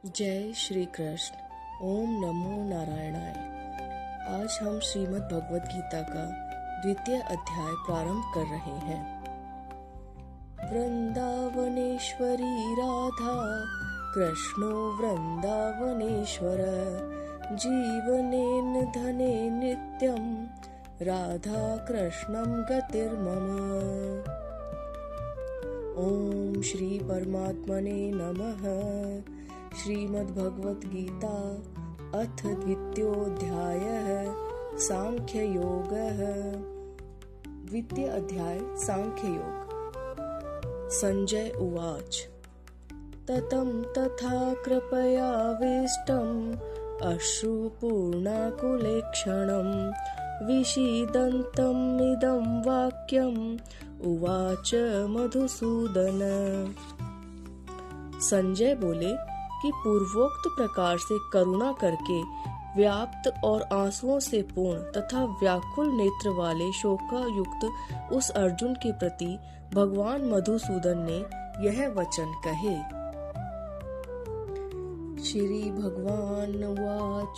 जय श्री कृष्ण। ओम नमो नारायणाय। आज हम श्रीमद् भगवत गीता का 2य अध्याय प्रारंभ कर रहे हैं। वृंदावनेश्वरी राधा कृष्णो वृंदावनेश्वर, जीवनेन धने नित्यं राधा कृष्णं गतिर्मम। ओम श्री परमात्मने नमः। श्रीमद्भगवत गीता अथ 2य सांख्य योग। 2 अध्याय सांख्य योग। संजय उवाच। ततं तथा कृपयावेष्टम् अश्रुपूर्णाकुलेक्षणं विषीदन्तम् इदं वाक्यम् उवाच मधुसूदन। संजय बोले कि पूर्वोक्त प्रकार से करुणा करके व्याप्त और आंसुओं से पूर्ण तथा व्याकुल नेत्र वाले शोकायुक्त उस अर्जुन के प्रति भगवान मधुसूदन ने यह वचन कहे। श्री भगवान उवाच।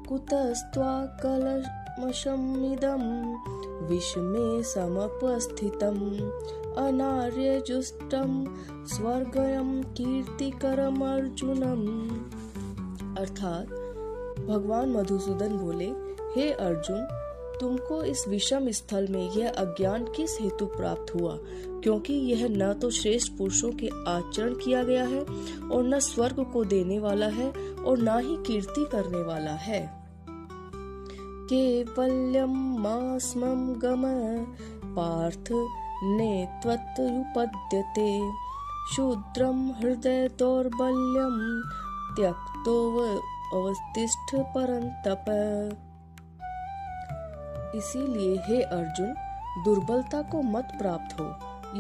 कुतस्त्वा कलमशमिदं विषमे समुपस्थितम् अनार्यजुष्टं स्वर्गयं कीर्तिकरम अर्जुनम। अर्थात भगवान मधुसूदन बोले, हे अर्जुन, तुमको इस विषम स्थल में यह अज्ञान किस हेतु प्राप्त हुआ, क्योंकि यह न तो श्रेष्ठ पुरुषों के आचरण किया गया है और न स्वर्ग को देने वाला है और न ही कीर्ति करने वाला है। केवल्यं मास्मं गम पार्थ ने त्वत्युपद्यते, शूद्रं हृदय दौर्बल्यं त्यक्तो अवस्थिष्ठ परंतप। इसीलिए हे अर्जुन, दुर्बलता को मत प्राप्त हो,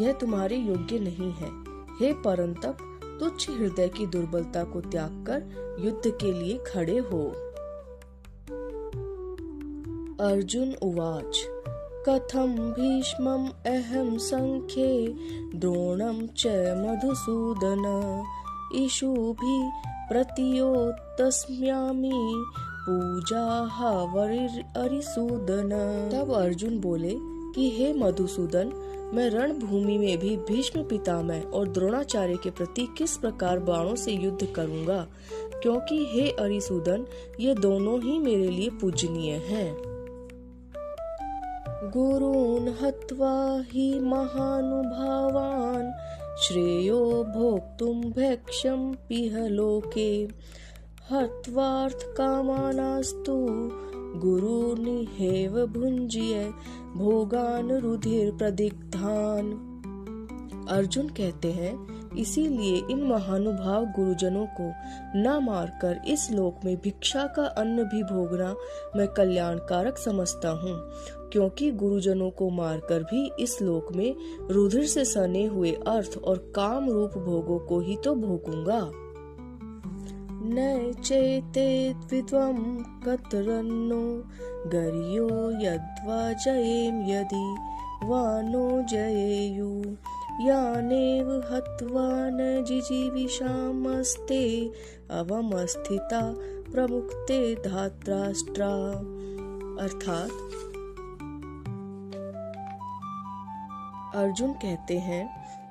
यह तुम्हारे योग्य नहीं है। हे परंतप, तुच्छ हृदय की दुर्बलता को त्याग कर युद्ध के लिए खड़े हो। अर्जुन उवाच। कथं भीष्मम् अहं संख्ये द्रोणं च मधुसूदन, इषुभिः प्रतियोत्स्यामि पूजाहावरिसूदन। तब अर्जुन बोले कि हे मधुसूदन, मैं रणभूमि में भी भीष्म पितामह और द्रोणाचार्य के प्रति किस प्रकार बाणों से युद्ध करूंगा, क्योंकि हे अरिसूदन, ये दोनों ही मेरे लिए पूजनीय हैं। गुरून् हत्वा हि महानुभावान् श्रेयो भोक्तुं भैक्ष्यं पिह लोके, हत्वार्थकामानस्तु गुरूनिहेव भुञ्जीय भोगान् रुधिर प्रदिग्धान्। अर्जुन कहते हैं, इसीलिए इन महानुभाव गुरुजनों को न मारकर इस लोक में भिक्षा का अन्न भी भोगना मैं कल्याणकारक समझता हूँ, क्योंकि गुरुजनों को मारकर भी इस लोक में रुधिर से सने हुए अर्थ और काम रूप भोगों को ही तो भोगूंगा। न चेते विद्वं कतरन्नो गरियो यद्वा जयेम यदि वा नो जयेयु, यानेव हत्वा न जिजीविषामस्ते अवमस्थिता प्रमुक्ते धात्राष्ट्रा। अर्थात अर्जुन कहते हैं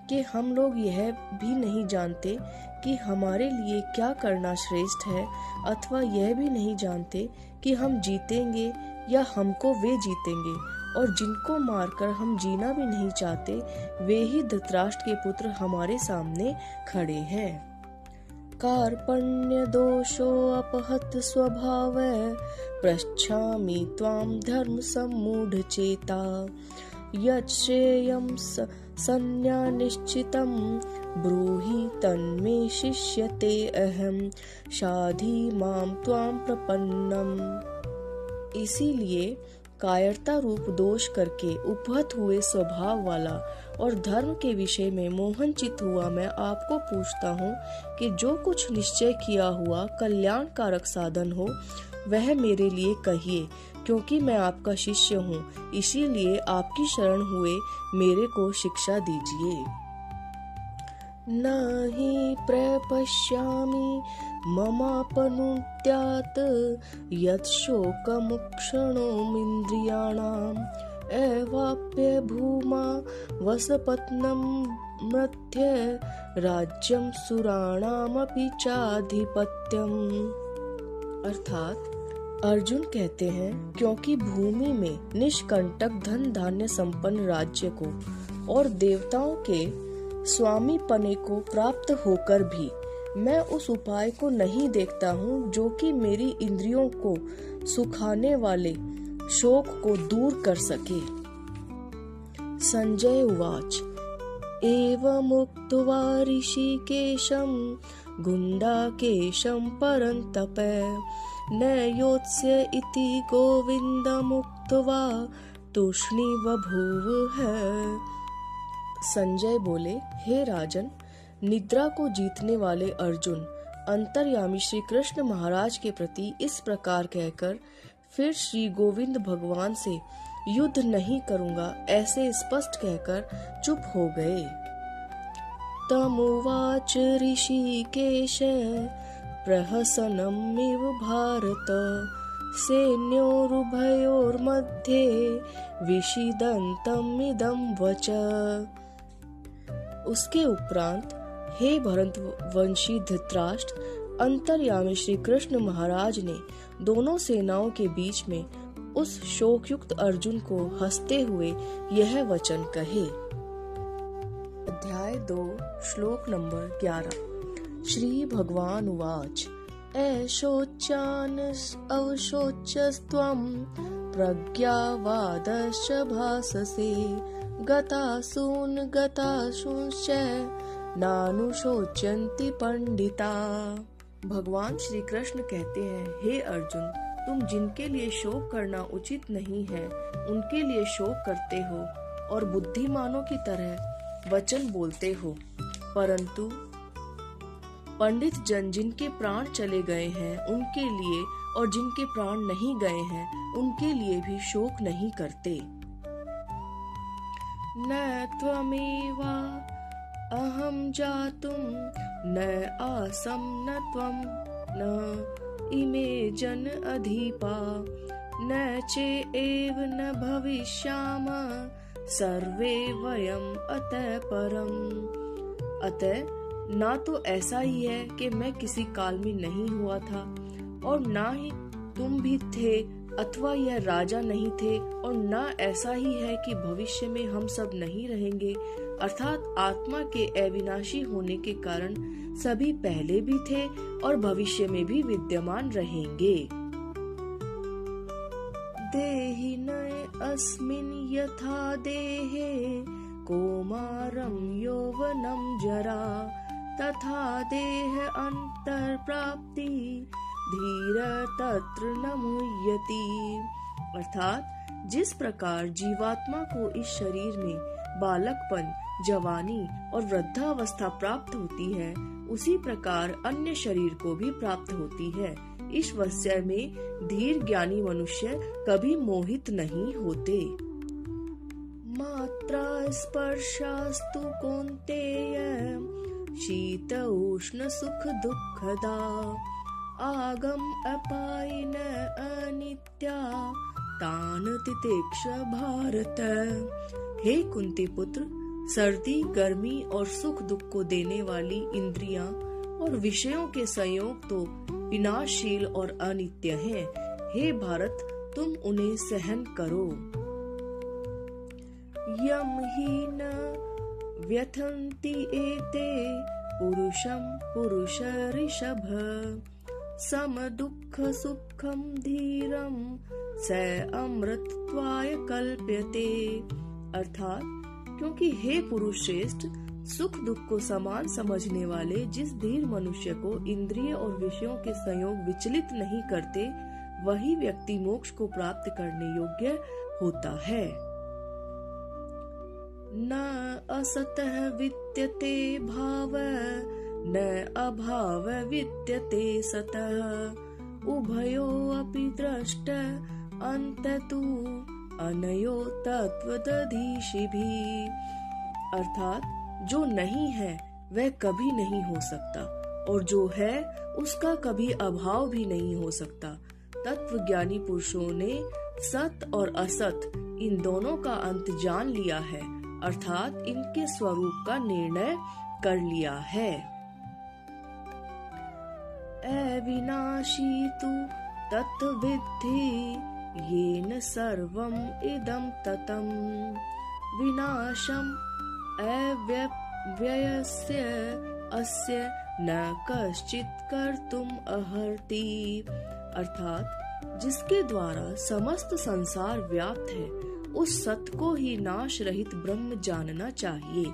कि हम लोग यह भी नहीं जानते कि हमारे लिए क्या करना श्रेष्ठ है, अथवा यह भी नहीं जानते कि हम जीतेंगे या हमको वे जीतेंगे, और जिनको मारकर हम जीना भी नहीं चाहते, वे ही धृतराष्ट्र के पुत्र हमारे सामने खड़े हैं। कार्पण्य दोषो अपहत स्वभाव पृच्छामि त्वां धर्म सम्मूढ़ चेता, यच्छ्रेयं संन्यानिश्चितं ब्रूहि तन्मे शिष्यते अहं शाधि मां त्वां प्रपन्नम्। इसीलिए कायरता रूप दोष करके उपहत हुए स्वभाव वाला और धर्म के विषय में मोहनचित हुआ मैं आपको पूछता हूँ कि जो कुछ निश्चय किया हुआ कल्याणकारक साधन हो वह मेरे लिए कहिए, क्योंकि मैं आपका शिष्य हूँ, इसीलिए आपकी शरण हुए मेरे को शिक्षा दीजिए। न हि प्रपश्यामि ममापनुद्यात् यत् शोकमुक्षणोमिन्द्रियाणाम् एवाप्य भूमा वसपत्नं मृत्य राज्यं सुराणामपि चाधिपत्यम्। अर्थात अर्जुन कहते हैं, क्योंकि भूमि में निष्कंटक धन धान्य संपन्न राज्य को और देवताओं के स्वामी पने को प्राप्त होकर भी मैं उस उपाय को नहीं देखता हूँ जो कि मेरी इंद्रियों को सुखाने वाले शोक को दूर कर सके। संजय उवाच एवमुक्त्वा ऋषिकेशं गुण्डाकेशं परन्तप न योत्स्य इति गोविन्दमुक्त्वा तूष्णीव भूवः। संजय बोले, हे राजन, निद्रा को जीतने वाले अर्जुन अंतर्यामी श्री कृष्ण महाराज के प्रति इस प्रकार कहकर फिर श्री गोविंद भगवान से युद्ध नहीं करूंगा ऐसे स्पष्ट कहकर चुप हो गए। तमुवाच ऋषिकेश प्रहसनमिव भारत सैन्योरुभयोर्मध्ये विषीदन्तमिदं वच। उसके उपरांत हे भरतवंशी धृतराष्ट्र, अंतर्यामी श्री कृष्ण महाराज ने दोनों सेनाओं के बीच में उस शोकयुक्त अर्जुन को हंसते हुए यह वचन कहे। अध्याय 2 श्लोक नंबर 11। श्री भगवान उवाच ऐशोच्चान अवशोच्यस्त्वं प्रज्ञावादश्च भाससे गतासूंश्च नानुशोच्यन्ति पंडिता। भगवान श्री कृष्ण कहते हैं, हे अर्जुन, तुम जिनके लिए शोक करना उचित नहीं है उनके लिए शोक करते हो और बुद्धिमानों की तरह वचन बोलते हो, परंतु पंडित जन जिनके प्राण चले गए हैं उनके लिए और जिनके प्राण नहीं गए हैं उनके लिए भी शोक नहीं करते। न त्वमेवा अहम जातुम न आसम न त्वम न इमे जन अधिपा न चे एव न भविष्याम सर्वे वयम अतः परम। अतः ना तो ऐसा ही है कि मैं किसी काल में नहीं हुआ था और ना ही तुम भी थे अथवा यह राजा नहीं थे और ना ऐसा ही है कि भविष्य में हम सब नहीं रहेंगे। अर्थात आत्मा के अविनाशी होने के कारण सभी पहले भी थे और भविष्य में भी विद्यमान रहेंगे। देहि न अस्मिन् यथा देहे कौमारं यौवनं जरा तथा देह अंतर प्राप्ति धीर तत्र न मुह्यति। अर्थात जिस प्रकार जीवात्मा को इस शरीर में बालकपन, जवानी और वृद्धावस्था प्राप्त होती है, उसी प्रकार अन्य शरीर को भी प्राप्त होती है। इस वस्य में धीर ज्ञानी मनुष्य कभी मोहित नहीं होते। मात्रा स्पर्शास्तु कौन्तेय शीत उष्ण सुख दुःखदा आगम अपायिन अनित्या तान तितिक्ष भारत। हे कुंती पुत्र, सर्दी, गर्मी और सुख दुख को देने वाली इंद्रियां और विषयों के संयोग तो विनाशशील और अनित्य हैं। हे भारत, तुम उन्हें सहन करो। यम ही न व्यथन्ति एते पुरुषं पुरुष ऋषभ सम दुःख सुखम धीरम स अमृतत्वाय कल्प्यते। अर्थात क्योंकि हे पुरुष श्रेष्ठ, सुख दुख को समान समझने वाले जिस धीर मनुष्य को इंद्रिय और विषयों के संयोग विचलित नहीं करते, वही व्यक्ति मोक्ष को प्राप्त करने योग्य होता है। न असतः विद्यते भाव न अभाव विद्यते सतः उभयो अपि दृष्ट अंततु अनयो तत्वदधीशिभिः। अर्थात जो नहीं है वह कभी नहीं हो सकता, और जो है उसका कभी अभाव भी नहीं हो सकता। तत्वज्ञानी पुरुषों ने सत और असत इन दोनों का अंत जान लिया है, अर्थात इनके स्वरूप का निर्णय कर लिया है। अविनाशी तु तत्विद्धि येन सर्वम् इदं ततं विनाशम् अव्ययस्य अस्य न कश्चित् कर्तुम् अर्हति। अर्थात जिसके द्वारा समस्त संसार व्याप्त है, उस सत्य को ही नाश रहित ब्रह्म जानना चाहिए।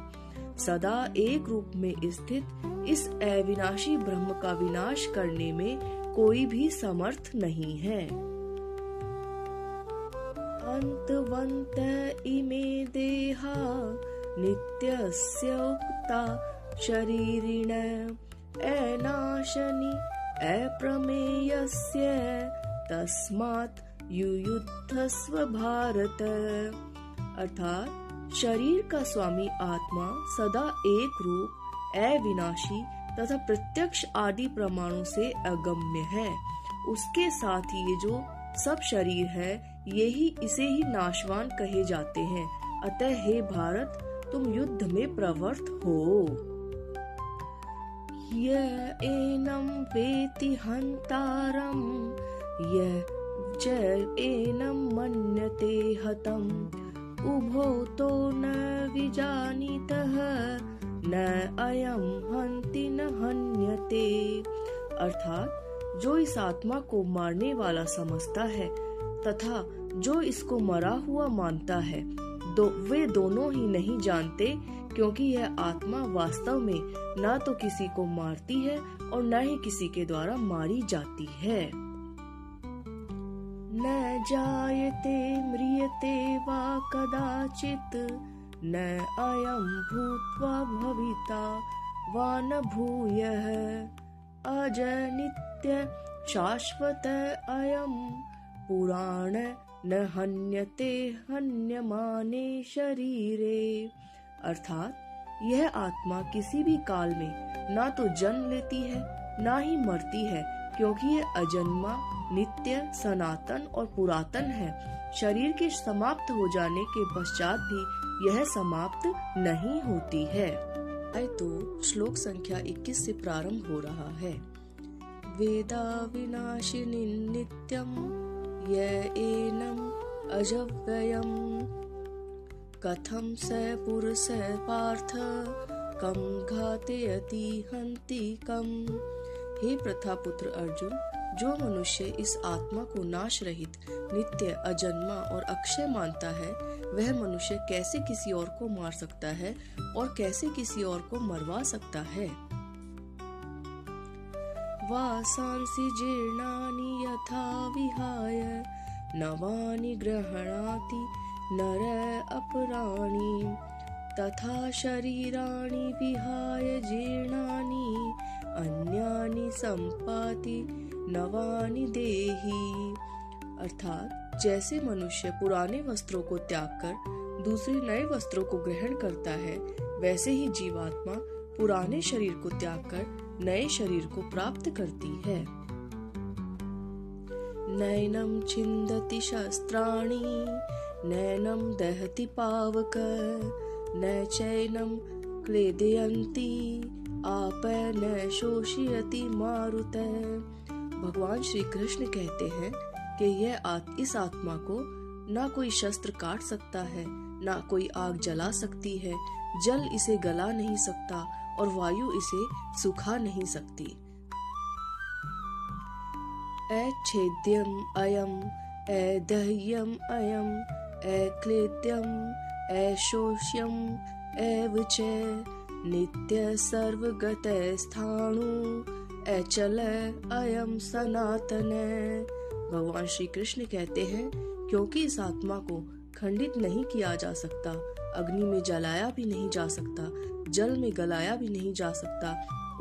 सदा एक रूप में स्थित इस अविनाशी ब्रह्म का विनाश करने में कोई भी समर्थ नहीं है। अंतवंत इमे देहा नित्यस्य उक्ता शरीरिण अनाशनि अप्रमेयस्य तस्मात् युयुद्धस्व भारत। अर्थात शरीर का स्वामी आत्मा सदा एक रूप, अविनाशी तथा प्रत्यक्ष आदि प्रमाणों से अगम्य है। उसके साथ ये जो सब शरीर है, इसे ही नाशवान कहे जाते हैं। अतः हे भारत, तुम युद्ध में प्रवृत्त हो। य एनं वेति हन्तारं य च एनं मन्यते हतम् उभौ तो न विजानीतः न अयं हन्ति न हन्यते। अर्थात जो इस आत्मा को मारने वाला समझता है तथा जो इसको मरा हुआ मानता है, वे दोनों ही नहीं जानते, क्योंकि यह आत्मा वास्तव में न तो किसी को मारती है और न ही किसी के द्वारा मारी जाती है। न जायते म्रियते वा कदाचित् न अयं भूत्वा भविता वा न भूयः अजनित्य शाश्वत अयं पुराण न हन्यते हन्यमाने शरीरे। अर्थात यह आत्मा किसी भी काल में ना तो जन्म लेती है ना ही मरती है, क्योंकि यह अजन्मा, नित्य, सनातन और पुरातन है। शरीर के समाप्त हो जाने के पश्चात भी यह समाप्त नहीं होती है। तो श्लोक संख्या 21 से प्रारंभ हो रहा है। वेदा विनाशिनी नित्यम य एनम अजव्ययम कथम स पुरुष पार्थ कम घातयति हन्ति कम। हे प्रथापुत्र अर्जुन, जो मनुष्य इस आत्मा को नाश रहित, नित्य, अजन्मा और अक्षय मानता है, वह मनुष्य कैसे किसी और को मार सकता है और कैसे किसी और को मरवा सकता है। वासांसि जीर्णानि यथा विहाय नवानि गृह्णाति नर अपराणि तथा शरीराणि विहाय जीर्णानि अन्यानि संपाति नवानि देहि। अर्थात जैसे मनुष्य पुराने वस्त्रों को त्याग कर दूसरे नए वस्त्रों को ग्रहण करता है, वैसे ही जीवात्मा पुराने शरीर को त्याग कर नए शरीर को प्राप्त करती है। नैनं छिन्दति शस्त्राणि नैनं दहति पावक न चैनं क्लेदयन्ति आप न शोषयति मारुत। भगवान श्री कृष्ण कहते हैं कि इस आत्मा को ना कोई शस्त्र काट सकता है, ना कोई आग जला सकती है, जल इसे गला नहीं सकता और वायु इसे सुखा नहीं सकती। अच्छेद्यम अयम अदह्यम अयम अक्लेद्यम अशोष्यम एव च नित्य सर्वगत स्थाणु अचल अयम सनातन। भगवान श्री कृष्ण कहते हैं, क्योंकि इस आत्मा को खंडित नहीं किया जा सकता, अग्नि में जलाया भी नहीं जा सकता, जल में गलाया भी नहीं जा सकता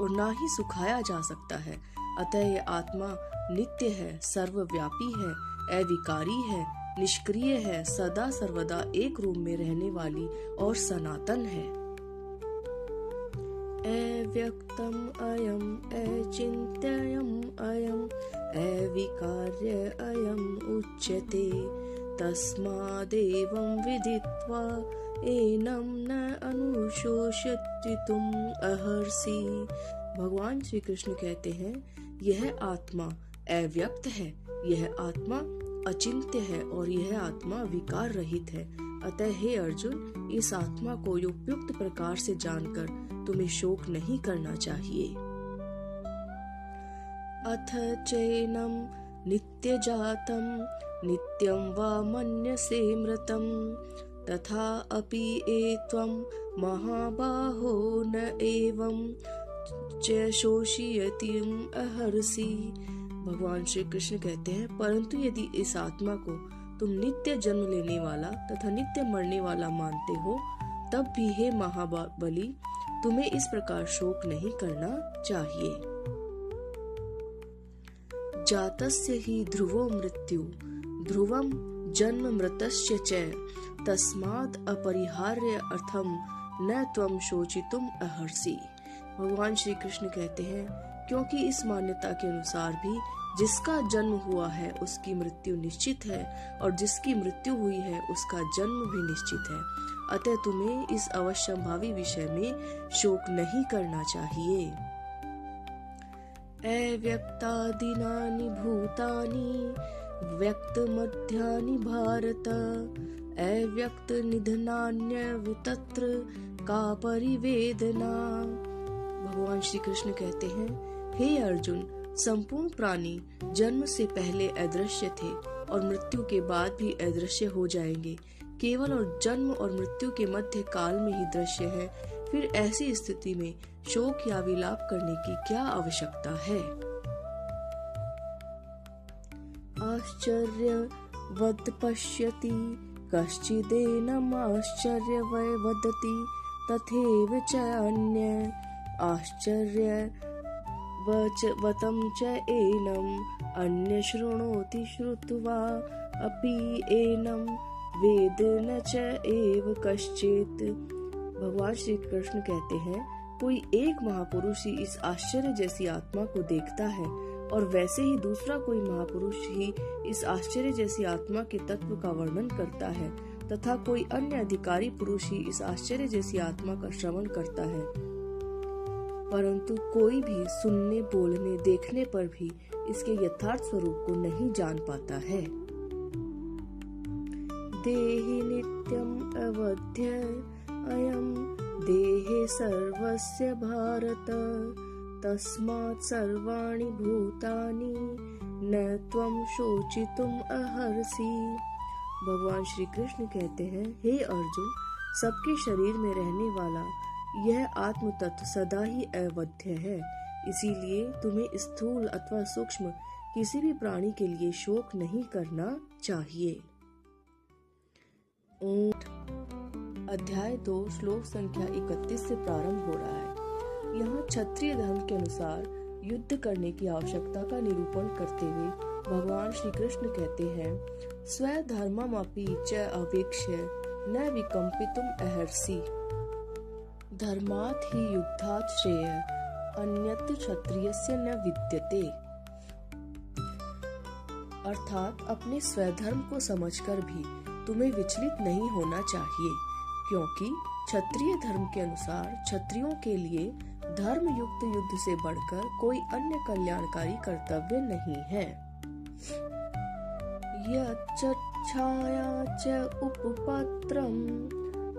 और ना ही सुखाया जा सकता है, अतः यह आत्मा नित्य है, सर्वव्यापी है, अविकारी है, निष्क्रिय है, सदा सर्वदा एक रूप में रहने वाली और सनातन है। अव्यक्तम अयम अचिन्त्ययम अयम अविकार्य अयम उच्यते तस्मादेवं विदित्वा एनं न अनुशोषयितुम् अर्हसि। भगवान श्री कृष्ण कहते हैं, यह आत्मा अव्यक्त है, यह आत्मा अचिंत्य है और यह आत्मा विकार रहित है। अतः हे अर्जुन, इस आत्मा को उपयुक्त प्रकार से जानकर तुम्हें शोक नहीं करना चाहिए। अथ चैनं नित्यजातं नित्यं वा मन्यसे मृतं तथा अपि एत्वं महाबाहो न एवं च शोषयितुम् अर्हसि। भगवान श्री कृष्ण कहते हैं, परंतु यदि इस आत्मा को तुम नित्य जन्म लेने वाला तथा नित्य मरने वाला मानते हो, तब भी हे महाबली, तुम्हें इस प्रकार शोक नहीं करना चाहिए। जातस्य हि ध्रुवो मृत्यु ध्रुवम जन्म मृतस्य च तस्मात् अपरिहार्य अर्थम न त्वं शोचितुम् अर्हसि। भगवान श्री कृष्ण कहते हैं, क्योंकि इस मान्यता के अनुसार भी जिसका जन्म हुआ है उसकी मृत्यु निश्चित है और जिसकी मृत्यु हुई है उसका जन्म भी निश्चित है। अतः तुम्हें इस अवश्यंभावी विषय में शोक नहीं करना चाहिए। अव्यक्तादीनानि भूतानि व्यक्त मध्यानि भारत अव्यक्त निधनान्यत्र का परिवेदना। भगवान श्री कृष्ण कहते हैं, हे अर्जुन, संपूर्ण प्राणी जन्म से पहले अदृश्य थे और मृत्यु के बाद भी अदृश्य हो जाएंगे। केवल और जन्म और मृत्यु के मध्य काल में ही दृश्य है। फिर ऐसी स्थिति में शोक या विलाप करने की क्या आवश्यकता है। आश्चर्यवत् पश्यति कश्चिदेनम् आश्चर्यवत् वदति तथैव च अन्य आश्चर्यवतं च एनम् अन्य शृणोति श्रुत्वा अपि एनं वेद न च एव कश्चित्। भगवान श्री कृष्ण कहते हैं, कोई एक महापुरुष ही इस आश्चर्य जैसी आत्मा को देखता है और वैसे ही दूसरा कोई महापुरुष ही इस आश्चर्य जैसी आत्मा के तत्व का वर्णन करता है तथा कोई अन्य अधिकारी पुरुष ही इस आश्चर्य जैसी आत्मा का श्रवण करता है, परंतु कोई भी सुनने, बोलने, देखने पर भी इसके यथार्थ स्वरूप को नहीं जान पाता है। देहि नित्यम् अवध्य अयं देहे सर्वस्य भारत तस्मात् सर्वाणि भूतानि न त्वं शोचितुम् अर्हसि। भगवान श्री कृष्ण कहते हैं, हे अर्जुन, सबके शरीर में रहने वाला यह आत्म तत्व सदा ही अवध्य है, इसीलिए तुम्हें स्थूल अथवा सूक्ष्म किसी भी प्राणी के लिए शोक नहीं करना चाहिए। अध्याय 2 श्लोक संख्या 31 से प्रारंभ हो रहा है। यहाँ क्षत्रिय धर्म के अनुसार युद्ध करने की आवश्यकता का निरूपण करते हुए भगवान श्री कृष्ण कहते हैं, स्वधर्ममपि च अवेक्ष्य न विकम्पितुम् अर्हसि धर्मात् हि युद्धात् श्रेय अन्यत्र क्षत्रियस्य न विद्यते। अर्थात अपने स्वधर्म को समझकर भी तुम्हें विचलित नहीं होना चाहिए, क्योंकि क्षत्रिय धर्म के अनुसार क्षत्रियों के लिए धर्म युक्त युद्ध से बढ़कर कोई अन्य कल्याणकारी कर्तव्य नहीं है। यच्छाया च उपपत्रं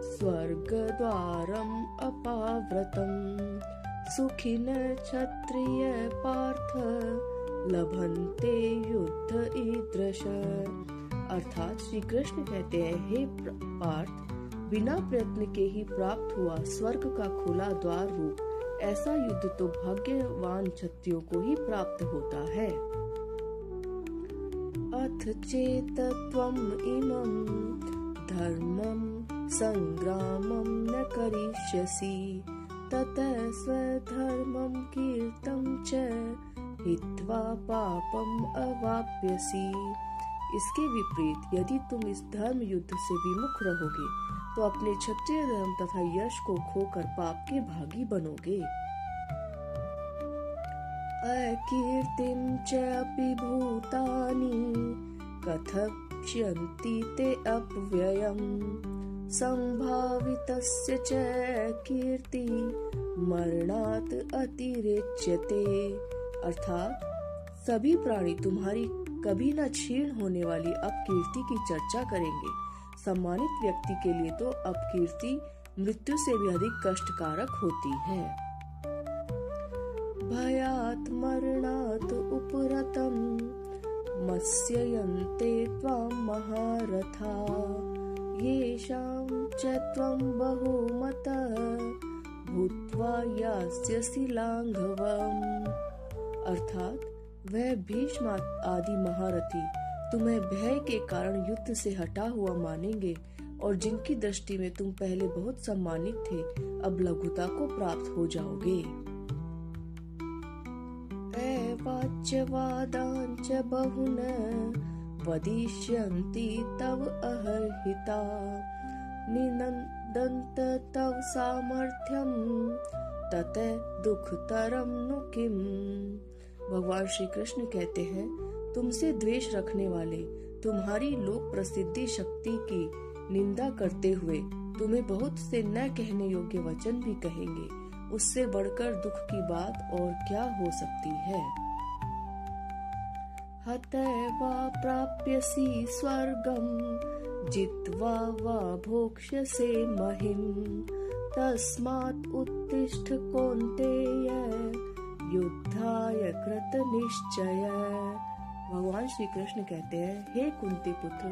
स्वर्गद्वारम् अपाव्रतं सुखिनः क्षत्रिय पार्थ लभन्ते युद्ध ईदृश। अर्थात श्री कृष्ण कहते हैं, हे पार्थ, बिना प्रयत्न के ही प्राप्त हुआ स्वर्ग का खुला द्वार रूप ऐसा युद्ध तो भाग्यवान क्षत्रियों को ही प्राप्त होता है। अथ चेत्त्वम् इमं धर्मं संग्रामं न करिष्यसि ततः स्वधर्मं कीर्तं च हित्वा पापम् अवाप्यसि। इसके विपरीत यदि तुम इस धर्म युद्ध से विमुख रहोगे तो तो अपने क्षत्रिय धर्म तथा यश को खोकर पाप के भागी बनोगे। अकीर्तिं च अपि भूतानि कथयन्ति ते अपव्ययम् संभावितस्य च कीर्ति मरणात् अतिरेच्यते। अर्थात सभी प्राणी तुम्हारी कभी न क्षीण होने वाली अपकीर्ति की चर्चा करेंगे। सम्मानित व्यक्ति के लिए तो अपकीर्ति मृत्यु से भी अधिक कष्टकारक होती है। भयात् मरणात् उपरतं मत्स्यन्ते त्वां महारथा येषां च त्वं बहुमतः भूत्वा यास्यसि लाघवम्। अर्थात वह भीष्म आदि महारथी तुम्हें भय के कारण युद्ध से हटा हुआ मानेंगे और जिनकी दृष्टि में तुम पहले बहुत सम्मानित थे अब लघुता को प्राप्त हो जाओगे। वाच्यवादांच बहुन वदिष्यन्ति तव अहर्हिता निनन्दन्त तव सामर्थ्यं ततः दुःखतरं नु किम्। भगवान श्री कृष्ण कहते हैं, तुमसे द्वेष रखने वाले तुम्हारी लोक प्रसिद्धि शक्ति की निंदा करते हुए तुम्हें बहुत से न कहने योग्य वचन भी कहेंगे। उससे बढ़कर दुख की बात और क्या हो सकती है। हतैवा प्राप्यसि स्वर्गं जित्वा वा भोक्ष्यसे महिम् तस्मात् उत्तिष्ठ कौन्तेय युद्धाय कृत निश्चय। भगवान श्री कृष्ण कहते हैं, हे कुंती पुत्र,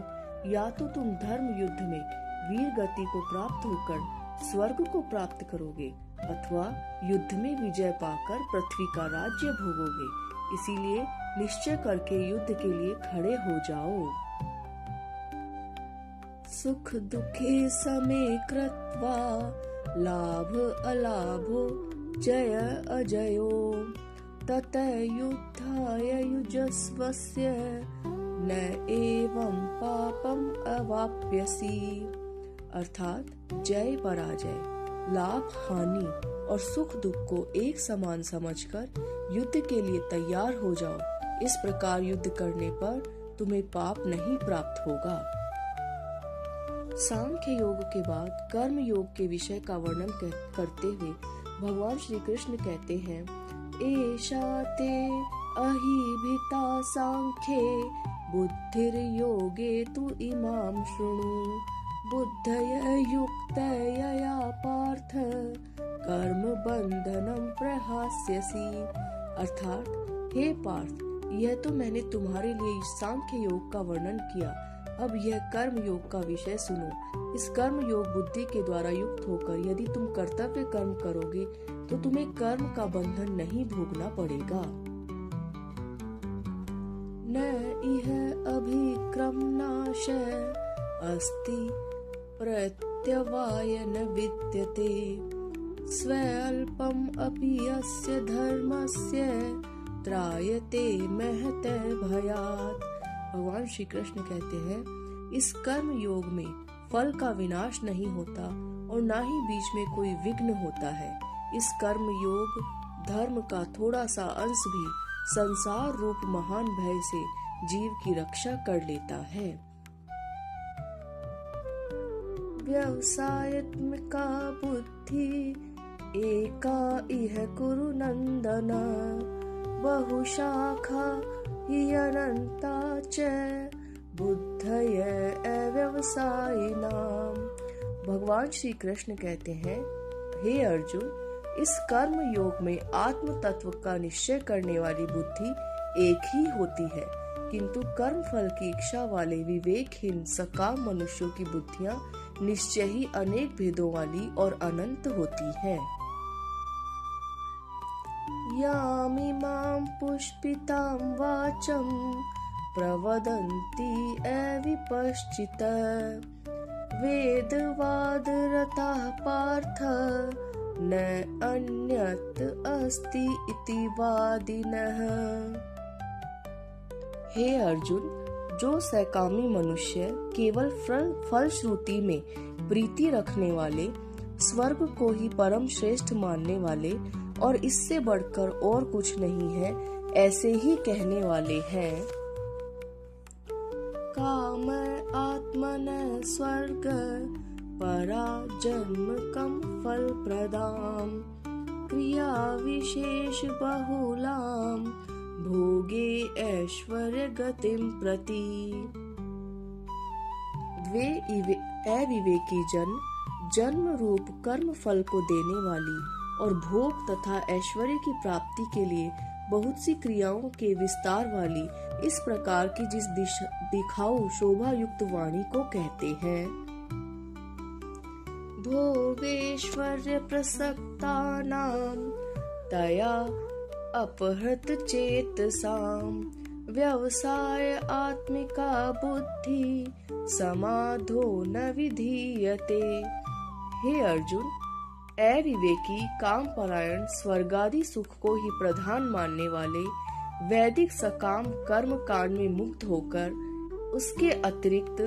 या तो तुम धर्म युद्ध में वीर गति को प्राप्त होकर स्वर्ग को प्राप्त करोगे अथवा युद्ध में विजय पाकर पृथ्वी का राज्य भोगोगे। इसीलिए निश्चय करके युद्ध के लिए खड़े हो जाओ। सुख दुखे समे कृत्वा लाभ अलाभो जय अजयो ततः युद्धाय युजस्वस्य न एवं पापम अवाप्यसि। अर्थात जय पराजय, लाभ हानि और सुख दुख को एक समान समझकर युद्ध के लिए तैयार हो जाओ। इस प्रकार युद्ध करने पर तुम्हें पाप नहीं प्राप्त होगा। सांख्य योग के बाद कर्म योग के विषय का वर्णन करते हुए भगवान श्री कृष्ण कहते हैं, एषा ते अहिभिता सांख्ये बुद्धिर्योगे तु इमां शृणु बुद्धया युक्तया पार्थ कर्म बंधनम प्रहास्यसि। अर्थात हे पार्थ, यह तो मैंने तुम्हारे लिए सांख्य योग का वर्णन किया। अब यह कर्म योग का विषय सुनो। इस कर्म योग बुद्धि के द्वारा युक्त होकर यदि तुम कर्तव्य कर्म करोगे तो तुम्हें कर्म का बंधन नहीं भोगना पड़ेगा। न इह अभिक्रमनाश अस्ति प्रत्यवाय न विद्यते स्वल्पम अपि अस्य धर्मस्य त्रायते महते भयात्। भगवान श्री कृष्ण कहते हैं, इस कर्म योग में फल का विनाश नहीं होता और ना ही बीच में कोई विघ्न होता है। इस कर्म योग धर्म का थोड़ा सा अंश भी संसार रूप महान भय से जीव की रक्षा कर लेता है। व्यवसायत्मिका बुद्धि एका इह कुरु नंदन बहुशाखा हि अनंता च बुद्धय अव्यवसायिनाम। भगवान श्री कृष्ण कहते हैं, हे अर्जुन, इस कर्म योग में आत्म तत्व का निश्चय करने वाली बुद्धि एक ही होती है, किंतु कर्म फल की इच्छा वाले विवेकहीन सकाम मनुष्यों की बुद्धियां निश्चय ही अनेक भेदों वाली और अनंत होती हैं। यामिमां पुष्पितां वाचं प्रवदन्ति अविपश्चित वेदवादरताः पार्थ न अन्यत् अस्ति इति वादिनः। हे अर्जुन, जो सकामी मनुष्य केवल फल श्रुति में प्रीति रखने वाले, स्वर्ग को ही परम श्रेष्ठ मानने वाले और इससे बढ़कर और कुछ नहीं है, ऐसे ही कहने वाले हैं। काम आत्मन स्वर्ग परा जन्म कम फल प्रदाम, क्रिया विशेष बहुलाम भोगे ऐश्वर्य गतिम प्रति। वे अविवेकी जन जन्म रूप कर्म फल को देने वाली और भोग तथा ऐश्वर्य की प्राप्ति के लिए बहुत सी क्रियाओं के विस्तार वाली इस प्रकार की जिस दिखाऊ शोभा युक्त वाणी को कहते हैं। भोगेश्वर्य प्रसक्तानां तया अपहृत चेतसाम, व्यवसाय आत्मिका बुद्धि समाधो न विधीयते। हे अर्जुन, अविवेकी कामपरायण स्वर्गादि सुख को ही प्रधान मानने वाले वैदिक सकाम कर्म कांड में मुक्त होकर उसके अतिरिक्त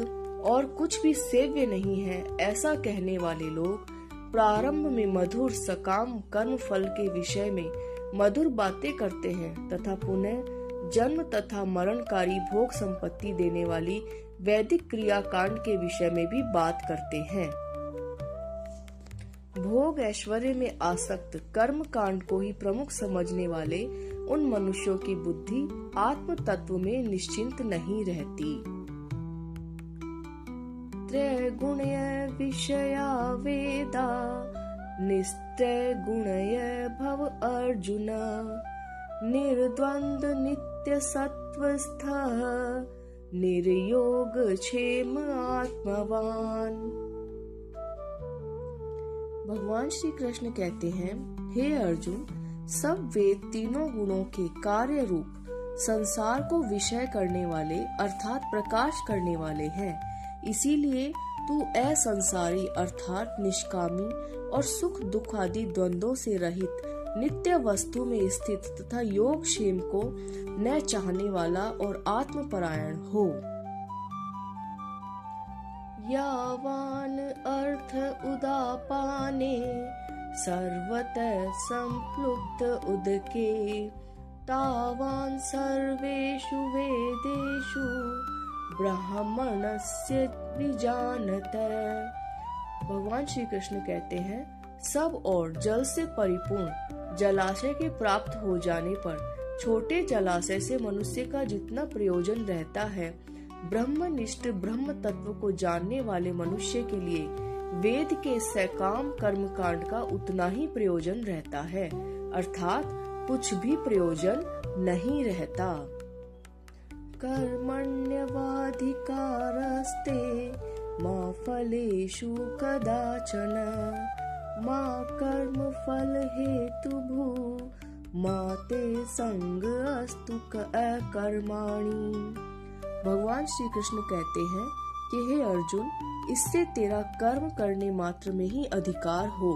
और कुछ भी सेव्य नहीं है, ऐसा कहने वाले लोग प्रारंभ में मधुर सकाम कर्म फल के विषय में मधुर बातें करते हैं तथा पुनः जन्म तथा मरणकारी भोग संपत्ति देने वाली वैदिक क्रिया कांड के विषय में भी बात करते हैं। भोग ऐश्वर्य में आसक्त कर्म कांड को ही प्रमुख समझने वाले उन मनुष्यों की बुद्धि आत्म तत्व में निश्चिंत नहीं रहती। त्रैगुण्य विषया वेदा निस्त्रय गुणय भव अर्जुन, निर्द्वंद नित्य सत्वस्थः निर्योग क्षेम आत्मवान। भगवान श्री कृष्ण कहते हैं, हे अर्जुन, सब वेद तीनों गुणों के कार्य रूप संसार को विषय करने वाले अर्थात प्रकाश करने वाले हैं। इसीलिए तू असंसारी अर्थात निष्कामी और सुख दुख आदि द्वंद्वों से रहित नित्य वस्तु में स्थित तथा योग क्षेम को न चाहने वाला और आत्मपरायण हो। यावान अर्थ उदापाने सर्वतः संप्लुत उदके, तावान सर्वेषु वेदेषु ब्राह्मणस्य विजानत। भगवान श्री कृष्ण कहते हैं, सब और जल से परिपूर्ण जलाशय के प्राप्त हो जाने पर छोटे जलाशय से मनुष्य का जितना प्रयोजन रहता है, ब्रह्मनिष्ठ ब्रह्म तत्व को जानने वाले मनुष्य के लिए वेद के सकाम कर्म कांड का उतना ही प्रयोजन रहता है, अर्थात कुछ भी प्रयोजन नहीं रहता। कर्मण्यवाधिकारस्ते मा फलेषु कदाचन, मा कर्म फल हेतुभू मा ते संग अस्तु अकर्माणि। भगवान श्री कृष्ण कहते हैं कि हे अर्जुन, इससे तेरा कर्म करने मात्र में ही अधिकार हो,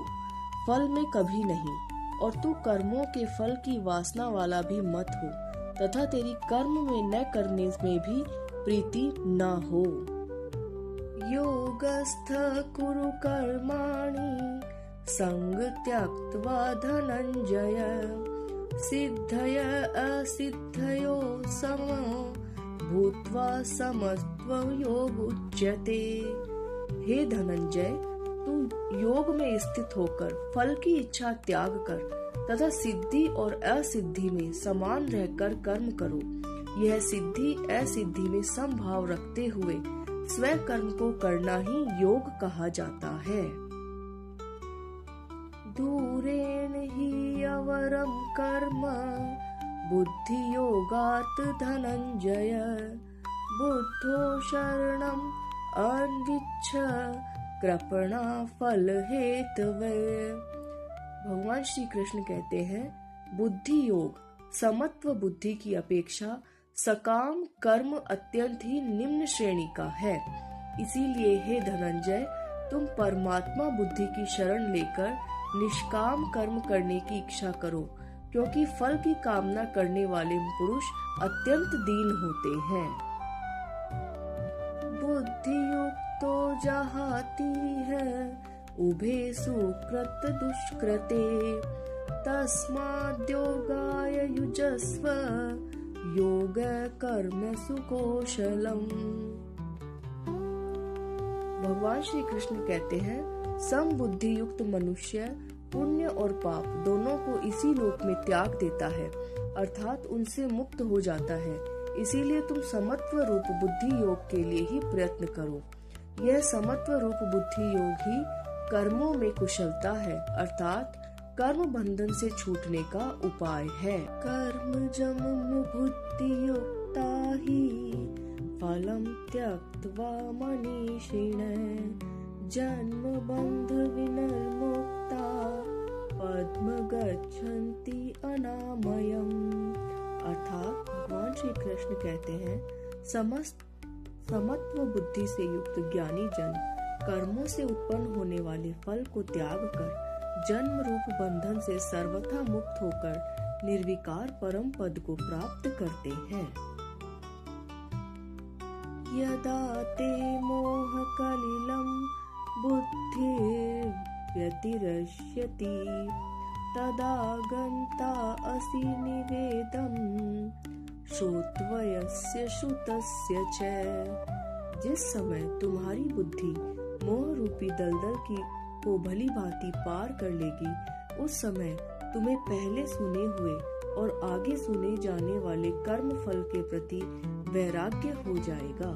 फल में कभी नहीं, और तू कर्मों के फल की वासना वाला भी मत हो तथा तेरी कर्म में न करने में भी प्रीति न हो। योगस्थ कुरु कर्माणि संग त्यक्त्वा धनंजय, सिद्धय असिद्धयो समो भूत्वा समत्व योग उच्यते। हे धनंजय, तू योग में स्थित होकर फल की इच्छा त्याग कर तथा सिद्धि और असिद्धि में समान रहकर कर्म करो। यह सिद्धि असिद्धि में समभाव रखते हुए स्वयं कर्म को करना ही योग कहा जाता है। दूरेण हि अवरम कर्म बुद्धि योगात् धनंजय, बुद्धो शरणम अन्विच्छ कृपणा फल हेतवे। भगवान श्री कृष्ण कहते हैं, बुद्धि योग समत्व बुद्धि की अपेक्षा सकाम कर्म अत्यंत ही निम्न श्रेणी का है। इसीलिए हे धनंजय, तुम परमात्मा बुद्धि की शरण लेकर निष्काम कर्म करने की इच्छा करो, क्योंकि फल की कामना करने वाले पुरुष अत्यंत दीन होते हैं। बुद्धि युक्तो तो जहाती है उभे सुकृत दुष्कृते तस्माद्योगाय युजस्व योग कर्मसु कौशलम्। भगवान श्री कृष्ण कहते हैं, समबुद्धि युक्त मनुष्य पुण्य और पाप दोनों को इसी लोक में त्याग देता है, अर्थात उनसे मुक्त हो जाता है। इसीलिए तुम समत्व रूप बुद्धि योग के लिए ही प्रयत्न करो। यह समत्व रूप बुद्धि योग ही कर्मों में कुशलता है, अर्थात कर्म बंधन से छूटने का उपाय है। कर्म जम बुद्धि युक्ता ही फलम त्यक्त्वा मनीषिणः जन्म बंध विनिर्मुक्ता पद्म गच्छन्ति अनामयम्। अर्थात भगवान श्री कृष्ण कहते हैं, समत्व बुद्धि से युक्त ज्ञानी जन कर्मों से उत्पन्न होने वाले फल को त्याग कर जन्म रूप बंधन से सर्वथा मुक्त होकर निर्विकार परम पद को प्राप्त करते हैं। यदा ते मोह कलिलं बुद्धिर्व्यतिरश्यति तदा गन्ता असि निवेदम् श्रोत्वयस्य श्रुतस्य च। जिस समय तुम्हारी बुद्धि मोह रूपी दलदल को भली भांति पार कर लेगी, उस समय तुम्हें पहले सुने हुए और आगे सुने जाने वाले कर्म फल के प्रति वैराग्य हो जाएगा।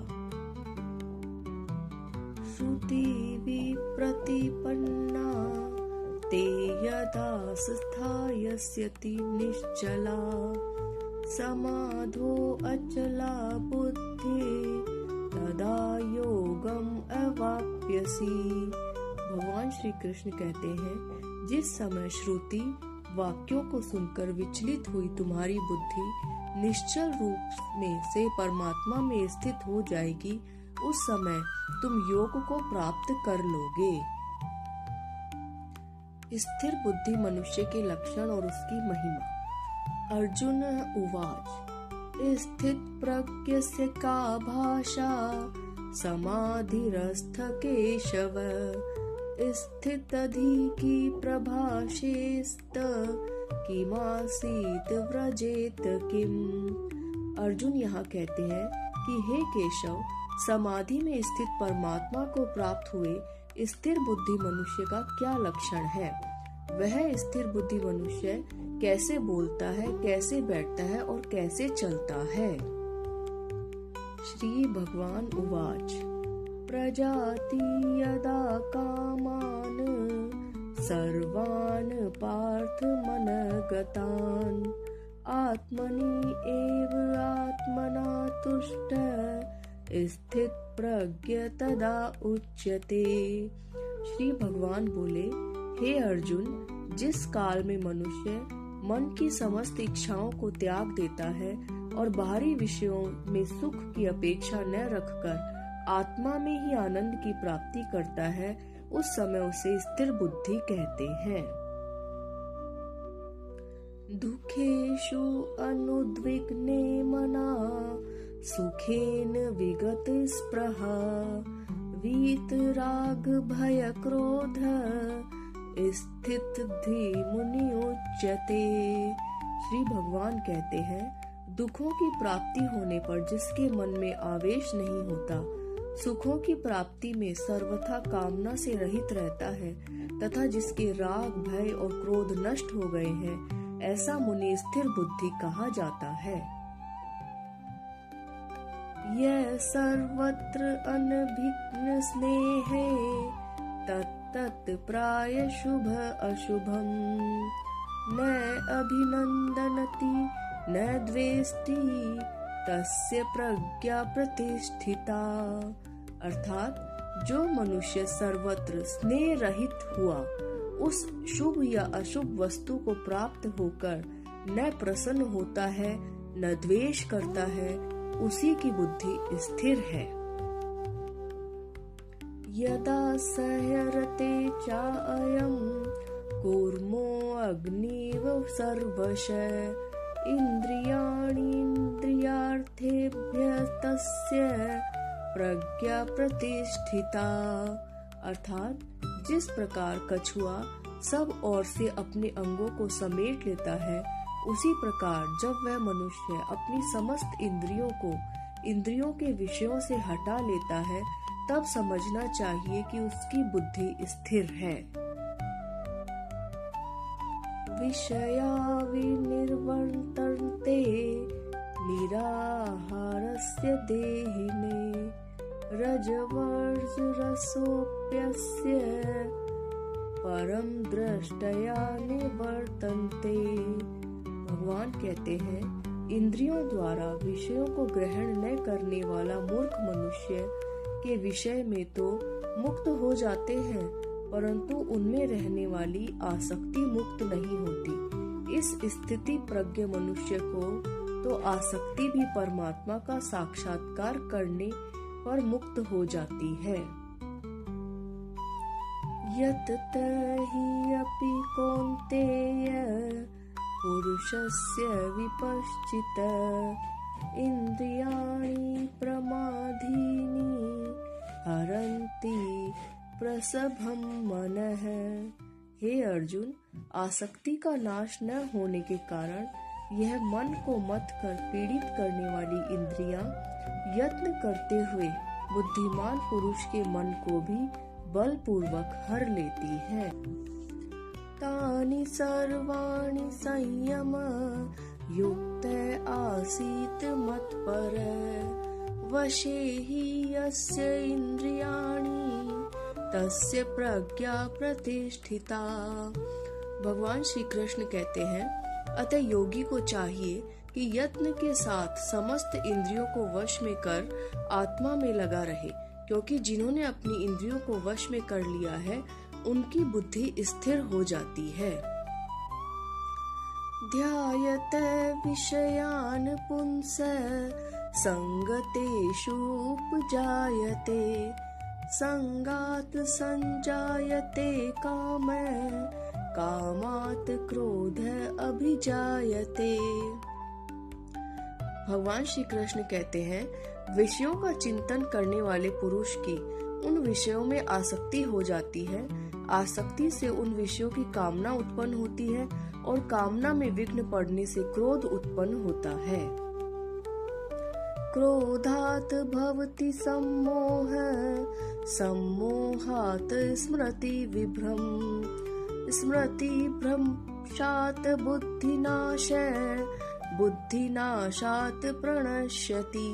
श्रुति विप्रतिपन्ना ते यदा स्थास्यति निश्चला समाधो अचला बुद्धि तदा योगम अवाप्यसि। भगवान श्री कृष्ण कहते हैं, जिस समय श्रुति वाक्यों को सुनकर विचलित हुई तुम्हारी बुद्धि निश्चल रूप में से परमात्मा में स्थित हो जाएगी, उस समय तुम योग को प्राप्त कर लोगे। स्थिर बुद्धि मनुष्य के लक्षण और उसकी महिमा। अर्जुन उवाच स्थित प्रज्ञस्य का भाषा समाधिरस्थ केशव स्थितधिकी प्रभाषेस्त किमासीत व्रजेत किम। अर्जुन यहाँ कहते हैं कि हे केशव, समाधि में स्थित परमात्मा को प्राप्त हुए स्थिर बुद्धि मनुष्य का क्या लक्षण है? वह स्थिर बुद्धि मनुष्य कैसे बोलता है, कैसे बैठता है और कैसे चलता है? श्री भगवान उवाच प्रजाति यदा कामान सर्वान् पार्थ मनगतान् आत्मनि एव आत्मना तुष्ट स्थित प्रज्ञ तदा उच्यते। श्री भगवान बोले, हे अर्जुन, जिस काल में मनुष्य मन की समस्त इच्छाओं को त्याग देता है और बाहरी विषयों में सुख की अपेक्षा न रखकर आत्मा में ही आनंद की प्राप्ति करता है, उस समय उसे स्थिर बुद्धि कहते हैं। दुखेषु अनुद्विग्ने मना सुखेन विगत स्पृहा वीतराग भय क्रोध स्थित मुनि उच्यते। श्री भगवान कहते हैं, दुखों की प्राप्ति होने पर जिसके मन में आवेश नहीं होता, सुखों की प्राप्ति में सर्वथा कामना से रहित रहता है तथा जिसके राग भय और क्रोध नष्ट हो गए हैं, ऐसा मुनि स्थिर बुद्धि कहा जाता है। यह सर्वत्र अनभिज्ञ स्नेहे तत्तत् प्राय शुभ अशुभम न अभिनंदनति न द्वेष्टि तस्य प्रज्ञा प्रतिष्ठिता। अर्थात जो मनुष्य सर्वत्र स्नेह रहित हुआ, उस शुभ या अशुभ वस्तु को प्राप्त होकर न प्रसन्न होता है न द्वेष करता है, उसी की बुद्धि स्थिर है। यदा सहरते चायं कूर्मो अग्निव सर्वशः इंद्रियाणीन्द्रियार्थेभ्यः तस्य प्रज्ञा प्रतिष्ठिता। अर्थात जिस प्रकार कछुआ सब ओर से अपने अंगों को समेट लेता है, उसी प्रकार जब वह मनुष्य अपनी समस्त इंद्रियों को इंद्रियों के विषयों से हटा लेता है, तब समझना चाहिए कि उसकी बुद्धि स्थिर है। विषया विनिर्वर्तन्ते निराहारस्य देहिने रजवर्जरसोऽप्यस्य परम दृष्टया निवर्तन्ते। भगवान कहते हैं, इंद्रियों द्वारा विषयों को ग्रहण न करने वाला मूर्ख मनुष्य के विषय में तो मुक्त हो जाते हैं, परंतु उनमें रहने वाली आसक्ति मुक्त नहीं होती। इस स्थिति प्रज्ञ मनुष्य को तो आसक्ति भी परमात्मा का साक्षात्कार करने पर मुक्त हो जाती है। यत् तहि अपि कौन्तेय पुरुषस्य विपश्चित इंद्रियाणि प्रमादीनि हरन्ति प्रसभं मनः। हे अर्जुन, आसक्ति का नाश न होने के कारण यह मन को मत कर पीड़ित करने वाली इंद्रियां यत्न करते हुए बुद्धिमान पुरुष के मन को भी बलपूर्वक हर लेती है। तानि सर्वाणि संयम युक्त आसीत मत्पर वशे हि यस्य इंद्रियाणि तस्य प्रज्ञा प्रतिष्ठिता। भगवान श्री कृष्ण कहते हैं, अतः योगी को चाहिए कि यत्न के साथ समस्त इंद्रियों को वश में कर आत्मा में लगा रहे, क्योंकि जिन्होंने अपनी इंद्रियों को वश में कर लिया है, उनकी बुद्धि स्थिर हो जाती है। ध्यायते विषयान् पुंस संगतेषु उपजायते संगात् संजायते काम कामात् क्रोध अभिजायते। भगवान श्री कृष्ण कहते हैं, विषयों का चिंतन करने वाले पुरुष की उन विषयों में आसक्ति हो जाती है, आसक्ति से उन विषयों की कामना उत्पन्न होती है और कामना में विघ्न पड़ने से क्रोध उत्पन्न होता है। क्रोधात् भवति सम्मोह सम्मोहात् स्मृति विभ्रम स्मृति भ्रंशात् बुद्धिनाश बुद्धिनाशात् प्रणश्यति।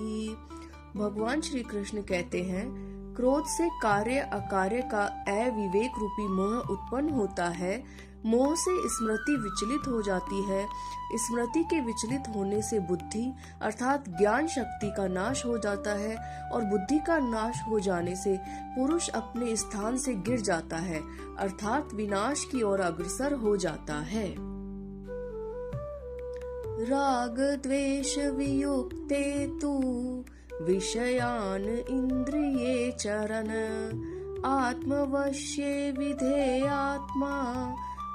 भगवान श्री कृष्ण कहते हैं, क्रोध से कार्य अकार्य का अविवेक रूपी मोह उत्पन्न होता है। मोह से स्मृति विचलित हो जाती है। स्मृति के विचलित होने से बुद्धि अर्थात ज्ञान शक्ति का नाश हो जाता है और बुद्धि का नाश हो जाने से पुरुष अपने स्थान से गिर जाता है अर्थात विनाश की ओर अग्रसर हो जाता है। राग द्वेष वियुक्ते तु विषयान इंद्रिये चरन आत्मवश्ये विधेयात्मा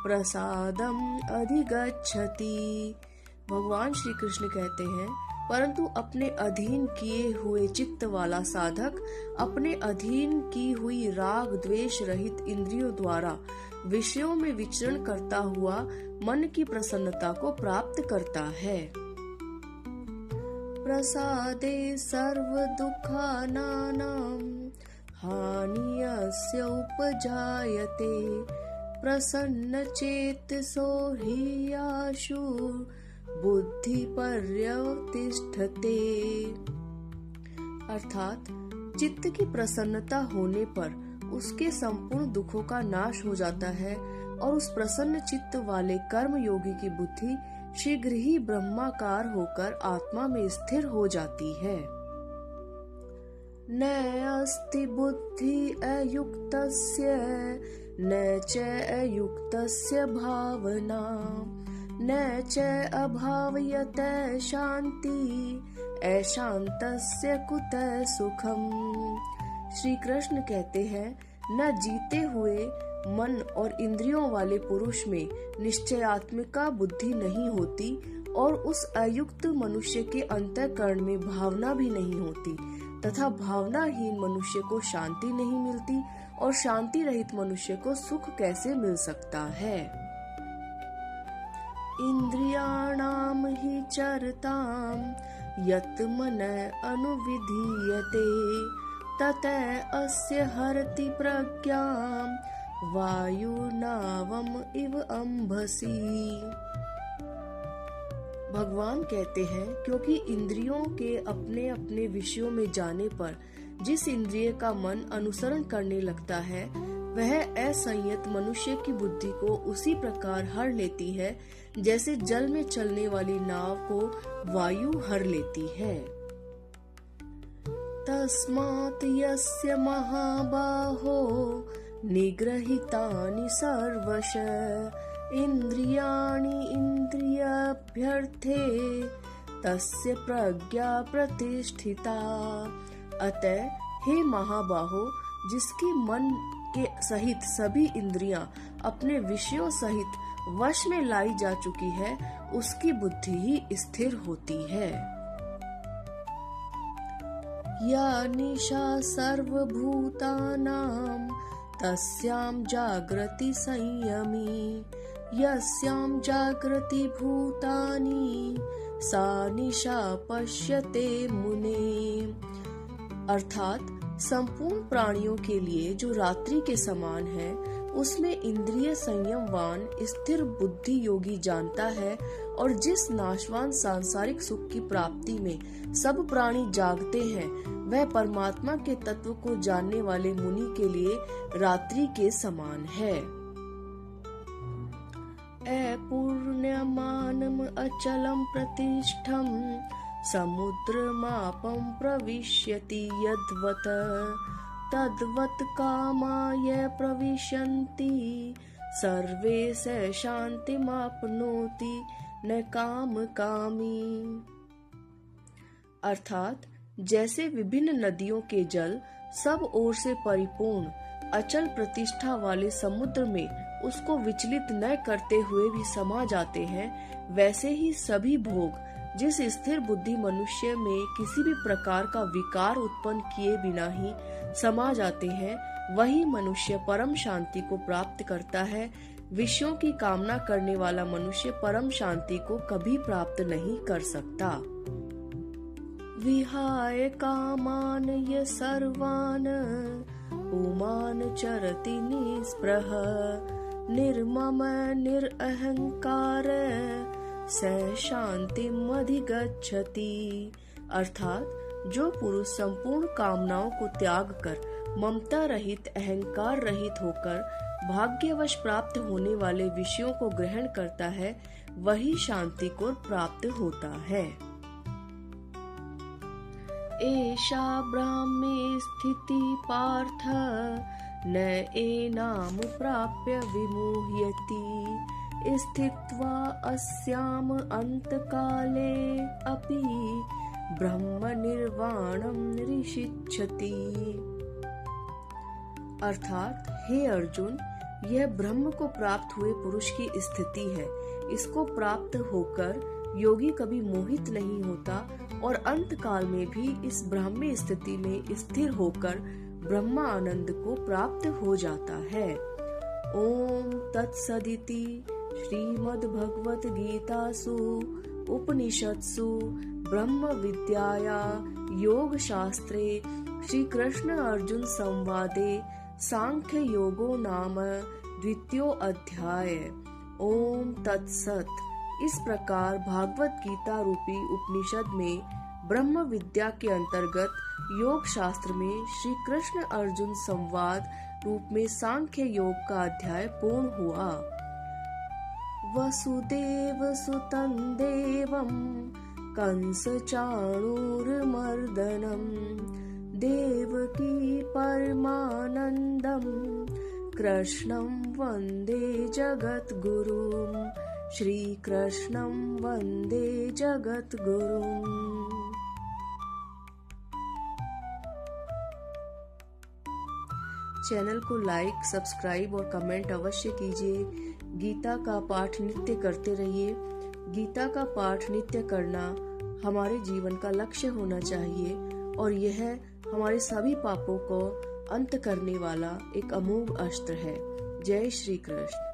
प्रसादम अधिगच्छति। भगवान श्री कृष्ण कहते हैं, परंतु अपने अधीन किए हुए चित्त वाला साधक अपने अधीन की हुई राग द्वेष रहित इंद्रियों द्वारा विषयों में विचरण करता हुआ मन की प्रसन्नता को प्राप्त करता है। प्रसादे सर्व दुःखानां हानियस्य उपजायते प्रसन्न चेतसो हि आशु बुद्धि पर्यवतिष्ठते। अर्थात चित्त की प्रसन्नता होने पर उसके संपूर्ण दुखों का नाश हो जाता है और उस प्रसन्न चित्त वाले कर्म योगी की बुद्धि शीघ्र ही ब्रह्माकार होकर आत्मा में स्थिर हो जाती है। न अस्ति बुद्धि अयुक्तस्य न च अयुक्तस्य भावना न च अभावयत शांति अशांतस्य कुतः सुखम। श्री कृष्ण कहते हैं, न जीते हुए मन और इंद्रियों वाले पुरुष में निश्चयात्मिका बुद्धि नहीं होती और उस अयुक्त मनुष्य के अंतःकरण में भावना भी नहीं होती तथा भावनाहीन मनुष्य को शांति नहीं मिलती और शांति रहित मनुष्य को सुख कैसे मिल सकता है। इंद्रियाणाम हि चरताम यत् मन अनुविधीयते ततः अस्य हरति प्रज्ञाम वायुर्नावम इव अंभसी। भगवान कहते हैं, क्योंकि इंद्रियों के अपने अपने विषयों में जाने पर जिस इंद्रिय का मन अनुसरण करने लगता है वह असंयत मनुष्य की बुद्धि को उसी प्रकार हर लेती है जैसे जल में चलने वाली नाव को वायु हर लेती है। तस्मात् यस्य महाबाहो निग्रहितानि सर्वश इंद्रियाणि इंद्रियाभ्यर्थे तस्य प्रज्ञा प्रतिष्ठिता। अतः हे महाबाहो, जिसकी मन के सहित सभी इंद्रियां अपने विषयों सहित वश में लाई जा चुकी है, उसकी बुद्धि ही स्थिर होती है। या निशा सर्वभूतानां तस्यां जागृति संयमी यस्यां जागृति भूतानि सा निशा पश्यते मुने। अर्थात संपूर्ण प्राणियों के लिए जो रात्रि के समान है, उसमें इंद्रिय संयमवान स्थिर बुद्धि योगी जानता है, और जिस नाशवान सांसारिक सुख की प्राप्ति में सब प्राणी जागते हैं, वह परमात्मा के तत्व को जानने वाले मुनि के लिए रात्रि के समान है। अपूर्ण्यमानम अचलम प्रतिष्ठम समुद्रमापं प्रविश्यति यद्वत् तद्वत् कामाय प्रविशन्ति सर्वे स शान्तिमाप्नोति न काम कामी। अर्थात जैसे विभिन्न नदियों के जल सब ओर से परिपूर्ण अचल प्रतिष्ठा वाले समुद्र में उसको विचलित न करते हुए भी समा जाते हैं, वैसे ही सभी भोग जिस स्थिर बुद्धि मनुष्य में किसी भी प्रकार का विकार उत्पन्न किए बिना ही समा जाते हैं, वही मनुष्य परम शांति को प्राप्त करता है। विषयों की कामना करने वाला मनुष्य परम शांति को कभी प्राप्त नहीं कर सकता। विहाय कामान य सर्वान पुमान चरति निस्पृह निर्मम निरअहंकार स शांतिम अधिगच्छति। अर्थात जो पुरुष संपूर्ण कामनाओं को त्याग कर ममता रहित अहंकार रहित होकर भाग्यवश प्राप्त होने वाले विषयों को ग्रहण करता है, वही शांति को प्राप्त होता है। एषा ब्राह्मे स्थिति पार्थ न एनाम प्राप्य विमुह्यति स्थित्वा अस्याम अंतकाले अपि ब्रह्म निर्वाणम ऋषिच्छति। अर्थात हे अर्जुन, यह ब्रह्म को प्राप्त हुए पुरुष की स्थिति है। इसको प्राप्त होकर योगी कभी मोहित नहीं होता और अंत काल में भी इस ब्राह्मी स्थिति में स्थिर होकर ब्रह्मा आनंद को प्राप्त हो जाता है। ओम तत्सदिति श्रीमद् भगवत गीतासु उपनिषत्सु ब्रह्म विद्याया योग शास्त्रे श्री कृष्ण अर्जुन संवादे सांख्य योगो नाम द्वितीयो अध्याय। ओम तत्सत। इस प्रकार भागवत गीता रूपी उपनिषद में ब्रह्म विद्या के अंतर्गत योग शास्त्र में श्री कृष्ण अर्जुन संवाद रूप में सांख्य योग का अध्याय पूर्ण हुआ। वसुदेव सुतं देवं कंस चाणूरमर्दनम देवकी परमानंदम कृष्णं वंदे जगद्गुरुं श्री कृष्णं वंदे जगद्गुरुं। चैनल को लाइक, सब्सक्राइब और कमेंट अवश्य कीजिए। गीता का पाठ नित्य करते रहिए। गीता का पाठ नित्य करना हमारे जीवन का लक्ष्य होना चाहिए और यह हमारे सभी पापों को अंत करने वाला एक अमोघ अस्त्र है। जय श्री कृष्ण।